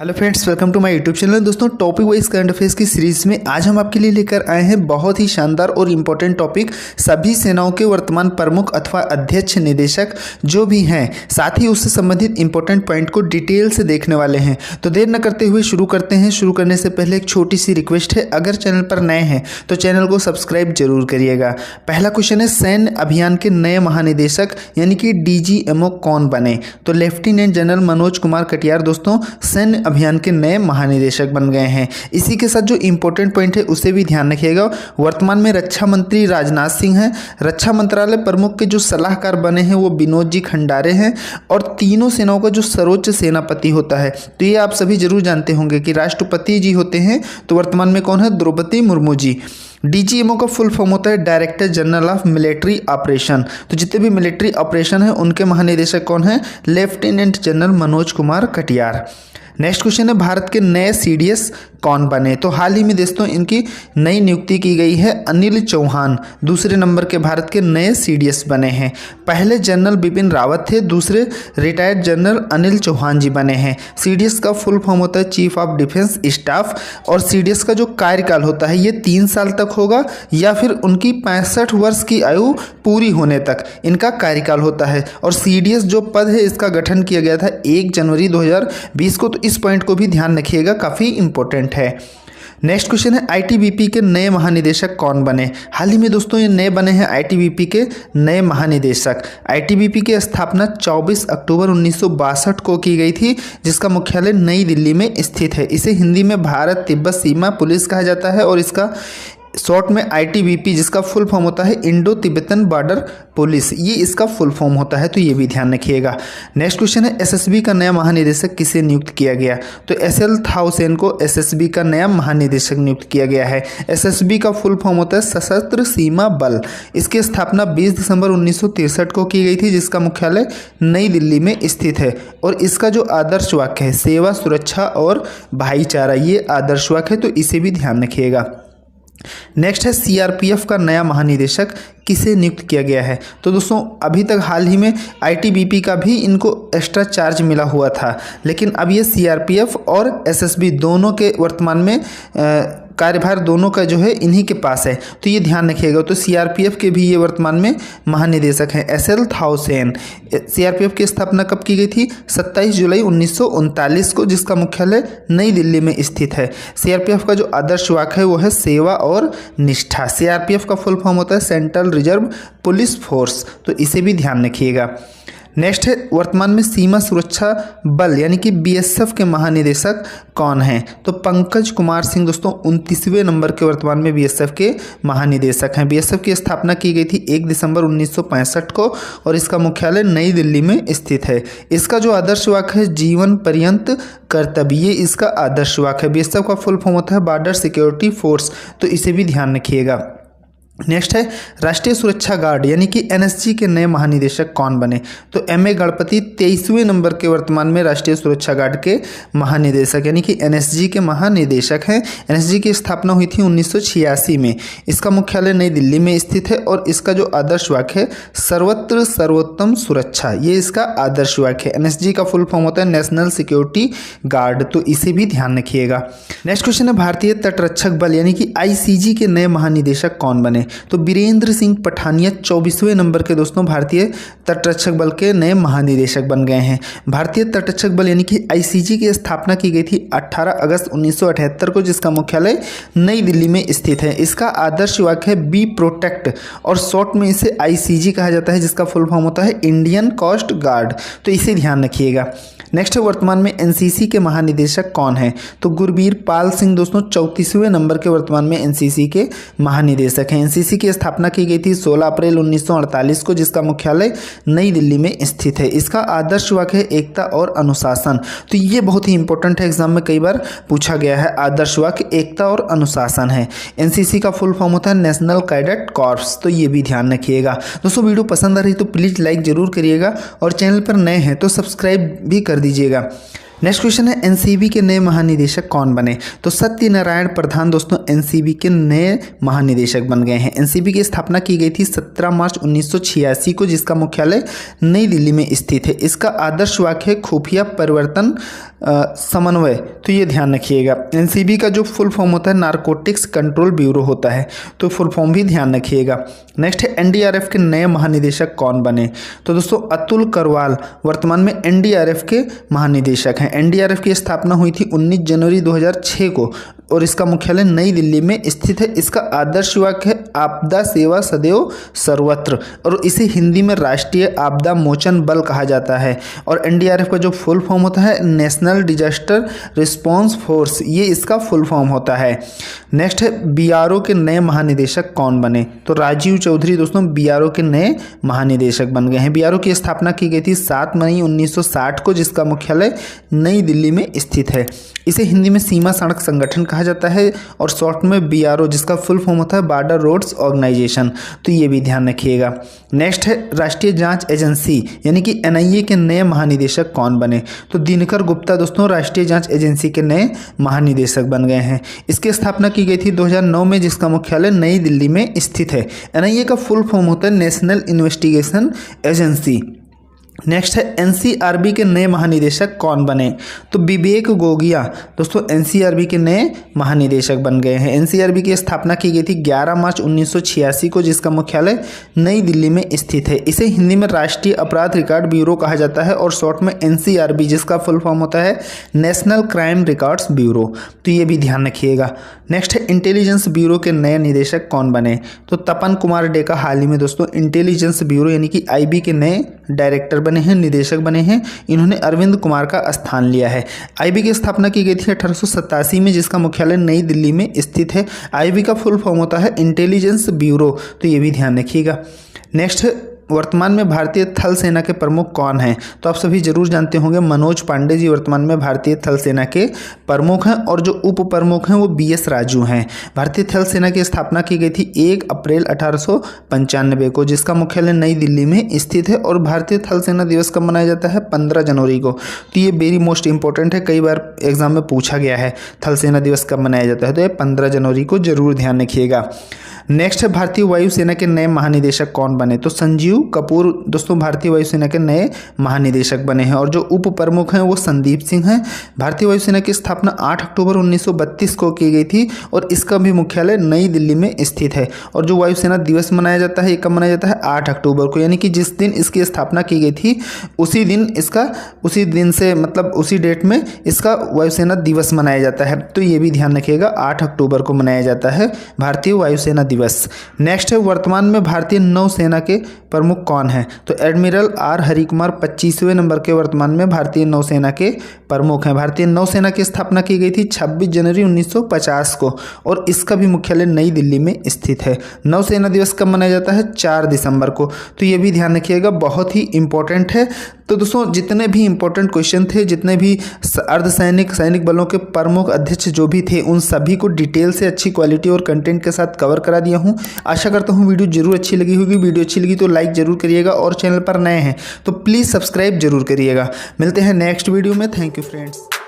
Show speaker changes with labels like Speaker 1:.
Speaker 1: Hello friends, welcome to my YouTube channel. दोस्तों, topic wise current affairs की series में आज हम आपके लिए लेकर आए हैं बहुत ही शानदार और इम्पोर्टेंट टॉपिक। सभी सेनाओं के वर्तमान प्रमुख अथवा अध्यक्ष निदेशक जो भी हैं, साथ ही उससे संबंधित इंपॉर्टेंट पॉइंट को डिटेल से देखने वाले हैं। तो देर न करते हुए शुरू करते हैं। शुरू करने से पहले एक छोटी सी रिक्वेस्ट है, अगर चैनल पर नए हैं तो चैनल को सब्सक्राइब जरूर करिएगा। पहला क्वेश्चन है, सैन्य अभियान के नए महानिदेशक यानी कि डीजीएमओ कौन बने? तो लेफ्टिनेंट जनरल मनोज कुमार कटियार दोस्तों सैन्य अभियान के नए महानिदेशक बन गए हैं। इसी के साथ जो इंपॉर्टेंट पॉइंट है उसे भी ध्यान रखिएगा। वर्तमान में रक्षा मंत्री राजनाथ सिंह हैं। रक्षा मंत्रालय प्रमुख के जो सलाहकार बने हैं वो विनोद जी खंडारे हैं। और तीनों सेनाओं का जो सर्वोच्च सेनापति होता है, तो ये आप सभी जरूर जानते होंगे कि राष्ट्रपति जी होते हैं। तो वर्तमान में कौन है? द्रौपदी मुर्मू जी। डीजीएमओ का फुल फॉर्म होता है director general of military operation. तो जितने भी मिलिट्री ऑपरेशन है उनके महानिदेशक कौन है? Lieutenant general Manoj Kumar Katiyar. Next question है, भारत के नए सीडीएस कौन बने? तो हाल ही में दोस्तों इनकी नई नियुक्ति की गई है, अनिल चौहान दूसरे नंबर के भारत के नए सीडीएस बने हैं। पहले जनरल बिपिन रावत थे, दूसरे रिटायर्ड जनरल अनिल चौहान जी बने हैं। सीडीएस का फुल फॉर्म होता है चीफ ऑफ डिफेंस स्टाफ। और सीडीएस का जो कार्यकाल होता है ये 3 साल तक होगा या फिर उनकी 65 वर्ष की आयु पूरी होने तक इनका कार्यकाल होता है। और सीडीएस जो पद है इसका गठन किया गया था 1 जनवरी 2020 को। तो इस पॉइंट को भी ध्यान रखिएगा, काफ़ी इंपॉर्टेंट है। नेक्स्ट क्वेश्चन है, आईटीबीपी के नए महानिदेशक कौन बने? हाल ही में दोस्तों ये नए बने हैं आईटीबीपी के नए महानिदेशक। आईटीबीपी की स्थापना 24 अक्टूबर 1962 को की गई थी, जिसका मुख्यालय नई दिल्ली में स्थित है। इसे हिंदी में भारत तिब्बत सीमा पुलिस कहा जाता है और इसका शॉर्ट में आईटीबीपी, जिसका फुल फॉर्म होता है इंडो तिब्बतन बॉर्डर पुलिस, ये इसका फुल फॉर्म होता है। तो ये भी ध्यान रखिएगा। नेक्स्ट क्वेश्चन है, एसएसबी का नया महानिदेशक किसे नियुक्त किया गया? तो एसएल थाउसेन को एसएसबी का नया महानिदेशक नियुक्त किया गया है। एसएसबी का फुल फॉर्म होता है सशस्त्र सीमा बल। इसकी स्थापना 20 दिसंबर 1963 को की गई थी, जिसका मुख्यालय नई दिल्ली में स्थित है। और इसका जो आदर्श वाक्य है सेवा, सुरक्षा और भाईचारा, ये आदर्श वाक्य है, तो इसे भी ध्यान रखिएगा। नेक्स्ट है, सीआरपीएफ का नया महानिदेशक किसे नियुक्त किया गया है? तो दोस्तों अभी तक हाल ही में आईटीबीपी का भी इनको एक्स्ट्रा चार्ज मिला हुआ था, लेकिन अब ये सीआरपीएफ और एसएसबी दोनों के वर्तमान में कार्यभार दोनों का जो है इन्हीं के पास है। तो ये ध्यान रखिएगा। तो सीआरपीएफ के भी ये वर्तमान में महानिदेशक हैं एसएल थाउसेन। सीआरपीएफ की स्थापना कब की गई थी? 27 जुलाई 1939 को, जिसका मुख्यालय नई दिल्ली में स्थित है। सीआरपीएफ का जो आदर्श वाक्य है वो है सेवा और निष्ठा। सीआरपीएफ का फुल फॉर्म होता है सेंट्रल रिजर्व पुलिस फोर्स। तो इसे भी ध्यान रखिएगा। नेक्स्ट है, वर्तमान में सीमा सुरक्षा बल यानी कि बीएसएफ के महानिदेशक कौन हैं? तो पंकज कुमार सिंह दोस्तों 29वें नंबर के वर्तमान में बीएसएफ के महानिदेशक हैं। बीएसएफ की स्थापना की गई थी 1 दिसंबर 1965 को और इसका मुख्यालय नई दिल्ली में स्थित है। इसका जो आदर्श वाक्य है जीवन पर्यंत कर्तव्य, ये इसका आदर्श वाक्य है। बीएसएफ का फुल फॉर्म होता है बॉर्डर सिक्योरिटी फोर्स। तो इसे भी ध्यान रखिएगा। नेक्स्ट है, राष्ट्रीय सुरक्षा गार्ड यानी कि एनएसजी के नए महानिदेशक कौन बने? तो एमए गणपति 23वें नंबर के वर्तमान में राष्ट्रीय सुरक्षा गार्ड के महानिदेशक यानी कि एनएसजी के महानिदेशक हैं। एनएसजी की स्थापना हुई थी 1986 में। इसका मुख्यालय नई दिल्ली में स्थित है और इसका जो आदर्श वाक्य है सर्वत्र सर्वोत्तम सुरक्षा, ये इसका आदर्श वाक्य है। एनएसजी का फुल फॉर्म होता है नेशनल सिक्योरिटी गार्ड। तो इसे भी ध्यान रखिएगा। नेक्स्ट क्वेश्चन है, भारतीय तटरक्षक बल यानी कि आईसीजी के नए महानिदेशक कौन बने? तो बीरेंद्र सिंह पठानिया 24वें नंबर के दोस्तों भारतीय तटरक्षक बल के नए महानिदेशक बन गए हैं। भारतीय तटरक्षक बल यानी कि आईसीजी की स्थापना की गई थी 18 अगस्त 1978 को, जिसका मुख्यालय नई दिल्ली में स्थित है। इसका आदर्श वाक्य है बी प्रोटेक्ट और शॉर्ट में इसे आईसीजी कहा जाता है, जिसका फुल फॉर्म होता है इंडियन कोस्ट गार्ड। तो इसे ध्यान रखिएगा। नेक्स्ट है, वर्तमान में एनसीसी के महानिदेशक कौन है? तो गुरबीर पाल सिंह दोस्तों 34वें नंबर के वर्तमान में एनसीसी के महानिदेशक हैं। एनसीसी की स्थापना की गई थी 16 अप्रैल 1948 को, जिसका मुख्यालय नई दिल्ली में स्थित है। इसका आदर्श वाक्य है एकता और अनुशासन। तो ये बहुत ही इंपॉर्टेंट है, एग्जाम में कई बार पूछा गया है। आदर्श वाक्य एकता और अनुशासन है। एनसीसी का फुल फॉर्म होता है नेशनल कैडेट कॉर्प्स। तो ये भी ध्यान रखिएगा। दोस्तों वीडियो पसंद आ रही तो प्लीज़ लाइक जरूर करिएगा और चैनल पर नए हैं तो सब्सक्राइब भी कर दीजिएगा। नेक्स्ट क्वेश्चन है एनसीबी के नए महानिदेशक कौन बने? तो सत्यनारायण प्रधान दोस्तों एनसीबी के नए महानिदेशक बन गए हैं। एनसीबी की स्थापना की गई थी 17 मार्च 1986 को, जिसका मुख्यालय नई दिल्ली में स्थित है। इसका आदर्श वाक्य है खुफिया परिवर्तन समन्वय, तो ये ध्यान रखिएगा। एनसीबी का जो फुल फॉर्म होता है नारकोटिक्स कंट्रोल ब्यूरो होता है, तो फुल फॉर्म भी ध्यान रखिएगा। नेक्स्ट है एनडीआरएफ के नए महानिदेशक कौन बने? तो दोस्तों अतुल करवाल वर्तमान में एनडीआरएफ के महानिदेशक हैं। एनडीआरएफ की स्थापना हुई थी 19 जनवरी 2006 को और इसका मुख्यालय नई दिल्ली में स्थित है। इसका आदर्श वाक्य है आपदा सेवा सदैव सर्वत्र, और इसे हिंदी में राष्ट्रीय आपदा मोचन बल कहा जाता है। और एनडीआरएफ का जो फुल फॉर्म होता है नेशनल डिजास्टर रिस्पांस फोर्स, ये इसका फुल फॉर्म होता है। नेक्स्ट है बीआरओ के नए महानिदेशक कौन बने? तो राजीव चौधरी दोस्तों बीआरओ के नए महानिदेशक बन गए हैं। बीआरओ की स्थापना की गई थी 7 मई 1960 को, जिसका मुख्यालय नई दिल्ली में स्थित है। इसे हिंदी में सीमा सड़क संगठन कहा जाता है और शॉर्ट में बीआरओ, जिसका फुल फॉर्म होता है बॉर्डर रोड्स ऑर्गेनाइजेशन, तो ये भी ध्यान रखिएगा। नेक्स्ट है राष्ट्रीय जांच एजेंसी यानी कि एनआईए के नए महानिदेशक कौन बने? तो दिनकर गुप्ता दोस्तों राष्ट्रीय जांच एजेंसी के नए महानिदेशक बन गए हैं। इसकी स्थापना की गई थी 2009 में, जिसका मुख्यालय नई दिल्ली में स्थित है। एनआईए का फुल फॉर्म होता है नेशनल इन्वेस्टिगेशन एजेंसी। नेक्स्ट है एनसीआरबी के नए महानिदेशक कौन बने? तो विवेक गोगिया दोस्तों एनसीआरबी के नए महानिदेशक बन गए हैं। एनसीआरबी की स्थापना की गई थी 11 मार्च 1986 को, जिसका मुख्यालय नई दिल्ली में स्थित है। इसे हिंदी में राष्ट्रीय अपराध रिकॉर्ड ब्यूरो कहा जाता है और शॉर्ट में एनसीआरबी, जिसका फुल फॉर्म होता है नेशनल क्राइम रिकॉर्ड्स ब्यूरो, तो ये भी ध्यान रखिएगा। नेक्स्ट है इंटेलिजेंस ब्यूरो के नए निदेशक कौन बने? तो तपन कुमार डेका हाल ही में दोस्तों इंटेलिजेंस ब्यूरो यानी कि आईबी के नए डायरेक्टर बने हैं, निदेशक बने हैं। इन्होंने अरविंद कुमार का स्थान लिया है। आईबी की स्थापना की गई थी 1887 में, जिसका मुख्यालय नई दिल्ली में स्थित है। आईबी का फुल फॉर्म होता है इंटेलिजेंस ब्यूरो, तो ये भी ध्यान रखिएगा। नेक्स्ट वर्तमान में भारतीय थल सेना के प्रमुख कौन हैं? तो आप सभी जरूर जानते होंगे मनोज पांडे जी वर्तमान में भारतीय थल सेना के प्रमुख हैं और जो उप प्रमुख हैं वो बीएस राजू हैं। भारतीय थल सेना की स्थापना की गई थी 1 अप्रैल 1895 को, जिसका मुख्यालय नई दिल्ली में स्थित है। और भारतीय थल सेना दिवस कब मनाया जाता है? 15 जनवरी को। तो ये वेरी मोस्ट इंपॉर्टेंट है, कई बार एग्जाम में पूछा गया है थल सेना दिवस कब मनाया जाता है, तो ये 15 जनवरी को जरूर ध्यान रखिएगा। नेक्स्ट है भारतीय वायुसेना के नए महानिदेशक कौन बने? तो संजीव कपूर दोस्तों भारतीय वायुसेना के नए महानिदेशक बने हैं और जो उप प्रमुख हैं वो संदीप सिंह हैं। भारतीय वायुसेना की स्थापना 8 अक्टूबर 1932 को की गई थी और इसका भी मुख्यालय नई दिल्ली में स्थित है। और जो वायुसेना दिवस मनाया जाता है ये कब मनाया जाता है? 8 अक्टूबर को, यानी कि जिस दिन इसकी स्थापना की गई थी उसी दिन से मतलब उसी डेट में इसका वायुसेना दिवस मनाया जाता है। तो ये भी ध्यान रखिएगा 8 अक्टूबर को मनाया जाता है भारतीय वायुसेना दिवस। नेक्स्ट है वर्तमान में भारतीय नौसेना के प्रमुख कौन है? तो एडमिरल आर हरिकुमार 25वें नंबर के वर्तमान में भारतीय नौसेना के प्रमुख हैं। भारतीय नौसेना की स्थापना की गई थी 26 जनवरी 1950 को और इसका भी मुख्यालय नई दिल्ली में स्थित है। नौसेना दिवस कब मनाया जाता है? 4 दिसंबर को। तो ये भी ध्यान रखिएगा, बहुत ही इंपॉर्टेंट है। तो दोस्तों जितने भी इंपॉर्टेंट क्वेश्चन थे, जितने भी अर्धसैनिक सैनिक बलों के प्रमुख अध्यक्ष जो भी थे, उन सभी को डिटेल से अच्छी क्वालिटी और कंटेंट के साथ कवर करा दिया हूं। आशा करता हूं वीडियो जरूर अच्छी लगी होगी। वीडियो अच्छी लगी तो लाइक जरूर करिएगा और चैनल पर नए हैं तो प्लीज़ सब्सक्राइब जरूर करिएगा। मिलते हैं नेक्स्ट वीडियो में। Thank you friends.